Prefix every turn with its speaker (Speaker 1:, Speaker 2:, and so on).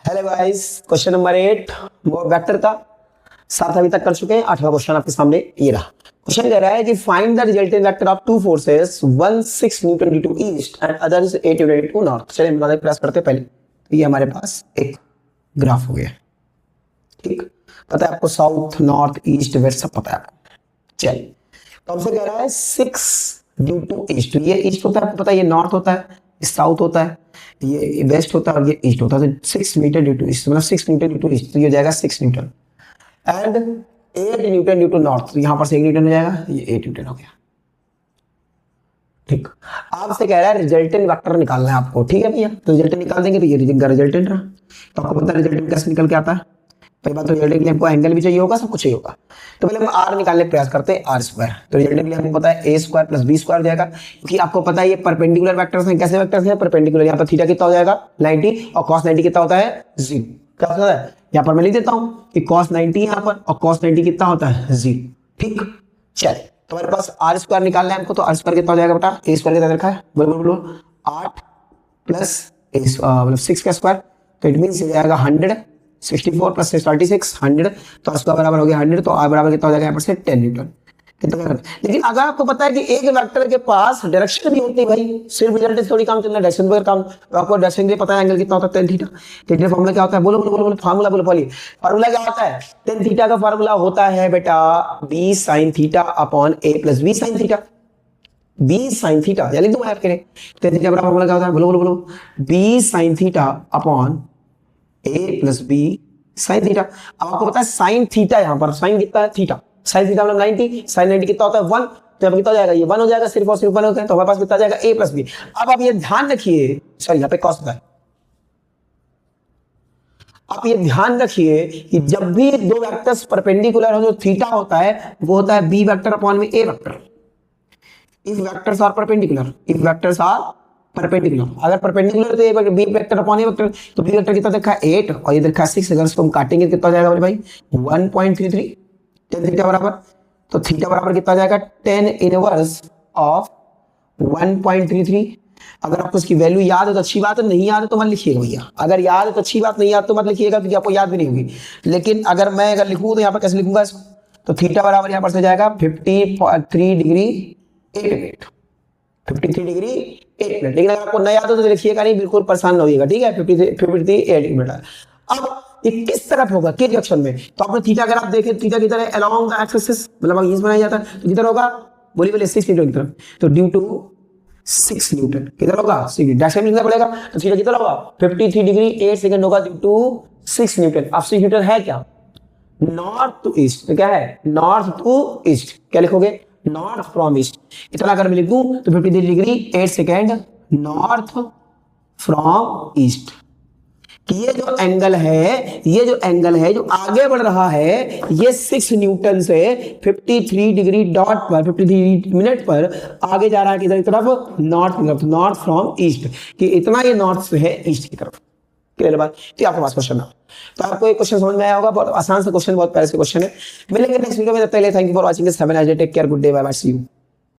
Speaker 1: Hello guys, question number 8 vector का 7 अभी तक कर चुके हैं। 8वां क्वेश्चन आपके सामने ये रहा। क्वेश्चन कह रहा है कि find the resultant vector of two forces, one 6 newton due to east and other is 8 newton due to north. चलिए हम बनाने का प्रयास करते हैं। पहले तो ये हमारे पास एक ग्राफ हो गया, ठीक। पता है आपको साउथ नॉर्थ ईस्ट वेस्ट सब पता है आपको। चलिए तो हमसे कह रहा है 6 ड्यू टू ईस्ट। ये ईस्ट होता है, आपको पता है, ये नॉर्थ होता है, ये साउथ होता है, ये वेस्ट होता है और ये ईस्ट होता है। तो 6 मीटर ड्यू टू ईस्ट मतलब 6 न्यूटन ड्यू टू ईस्ट, तो ये हो जाएगा 6 newton and 8 newton due to north. तो यहां पर से 1 न्यूटन हो जाएगा, ये 8 न्यूटन हो गया, ठीक। आपसे कह रहा है रिजल्टेंट वेक्टर निकालना है आपको, ठीक है भैया। तो रिजल्टेंट निकाल देंगे, तो ये रिजल्टेंट रहा। तो आपको पता है रिजल्टेंट कैसे निकल के आता है। पहली बात तो रिजल्टेंट के लिए हमको एंगल भी चाहिए होगा, सब कुछ चाहिए होगा। तो पहले हम आर निकालने का प्रयास करते हैं, आर स्क्वायर। तो रिजल्टेंट के लिए हमको पता है ए स्क्वायर प्लस बी स्क्वायर जाएगा, क्योंकि आपको पता है ये परपेंडिकुलर वेक्टर्स हैं। कैसे वेक्टर्स हैं? परपेंडिकुलर। यहाँ पर थीटा कितना हो जाएगा 90 और कॉस 90 कितना होता है 0। क्या होता है यहाँ पर मैं लिख देता हूं कि कॉस 90 यहाँ पर और कॉस 90 कितना होता है 0, ठीक। चलिए तो हमारे पास आर स्क्वायर निकालना है हमको। तो आर स्क्वायर कितना हो जाएगा बेटा? ए स्क्वायर कितना रखा है, बोलो बोलो बोलो, 8 प्लस मतलब 6 का स्क्वायर, तो इट मीन हो जाएगा 100। 64 प्लस 36 100, तो इसका बराबर हो गया 100। तो आर बराबर कितना हो जाएगा यहाँ पर से 10 न्यूटन। कितना? लेकिन अगर आपको पता है कि एक वेक्टर के पास डायरेक्शन भी होती है भाई, सिर्फ रिजल्ट से थोड़ी काम चलना है, डायरेक्शन पर काम। तो आपको डायरेक्शन के पता है एंगल कितना होता है, tan थीटा। थीटा फॉर्मूला क्या होता है? बोलो बोलो बोलो बोलो, फार्मूला बोलो। बोलिए फार्मूला क्या होता है? tan थीटा का फार्मूला होता है बेटा b sin theta upon a plus b sin theta. b sin theta या लिख दूं मैं आपके लिए। tan थीटा का फार्मूला क्या होता है? बोलो बोलो बोलो, b sin theta upon a plus b sine theta. अब आपको पता है साइन थीटा, यहाँ पर साइन कितना है थीटा, साइन थीटा मतलब 90, साइन 90 कितना होता है 1। तो अब कितना हो जाएगा, ये 1 हो जाएगा, सिर्फ और सिर्फ 1 होता है। तो हमारे पास कितना जाएगा a प्लस बी। अब आप ये ध्यान रखिए, सॉरी यहाँ पे कॉस होता है। आप ये ध्यान रखिए कि जब भी दो वेक्टर्स परपेंडिकुलर हो, जो थीटा होता है वो होता है b वेक्टर अपॉन में a vector. If vectors are perpendicular, if vectors are perpendicular, अगर परपेंडिकुलर तो ये B vector upon A vector. तो बी वेक्टर कितना देखा है 8 और ये देखा है 6। अगर इसको हम काटेंगे कितना जाएगा मेरे भाई 1.33 tan थीटा बराबर। तो थीटा बराबर कितना जाएगा tan इनवर्स ऑफ 1.33। अगर आपको इसकी वैल्यू याद है तो अच्छी बात है, नहीं याद है तो मत लिखिएगा भैया। अगर याद है तो अच्छी बात, नहीं याद तो मत लिखिएगा क्योंकि आपको याद भी नहीं होगी। लेकिन अगर मैं लिखूं तो यहाँ पर कैसे लिखूंगा इसको? तो थीटा बराबर यहाँ पर से जाएगा 53 डिग्री 8 मिनट, 53 डिग्री 8 मिनट। लेकिन अगर आपको नहीं याद हो तो लिखिएगा नहीं, बिल्कुल परेशान होइएगा, ठीक है। 53 8 मिनट। अब ये किस तरफ होगा, किस डायरेक्शन में? तो आपने थीटा, अगर आप देखें थीटा किधर है, अलोंग द एक्सिस, मतलब ये बनाया जाता है तो किधर होगा, बोलिए बोलिए 6 न्यूटन की तरफ। तो ड्यू टू 6 न्यूटन किधर होगा, डायरेक्शन में लिखना पड़ेगा। तो थीटा किधर होगा 53 डिग्री 8 सेकंड होगा ड्यू टू 6 न्यूटन। अब 6 न्यूटन है क्या, नॉर्थ टू ईस्ट। तो क्या है, नॉर्थ टू ईस्ट। क्या लिखोगे, नॉर्थ फ्रॉम ईस्ट। इतना अगर मैं लिखूं तो 53 degree 8 second north from east. ये जो एंगल है, ये जो एंगल है जो आगे बढ़ रहा है, ये 6 न्यूटन से 53 डिग्री डॉट पर 53 मिनट पर आगे जा रहा है किधर की तरफ, नॉर्थ की तरफ। नॉर्थ फ्रॉम ईस्ट, कि इतना ये नॉर्थ से है ईस्ट की तरफ। क्लियर बात? तो आपके पास क्वेश्चन है, तो आपको एक क्वेश्चन समझ में आया होगा। बहुत आसान सा क्वेश्चन, बहुत प्यारे से क्वेश्चन है। मिलेंगे नेक्स्ट वीडियो में, तब तक के लिए thank you for watching this. Have a nice day, take care, good day, bye bye, see you.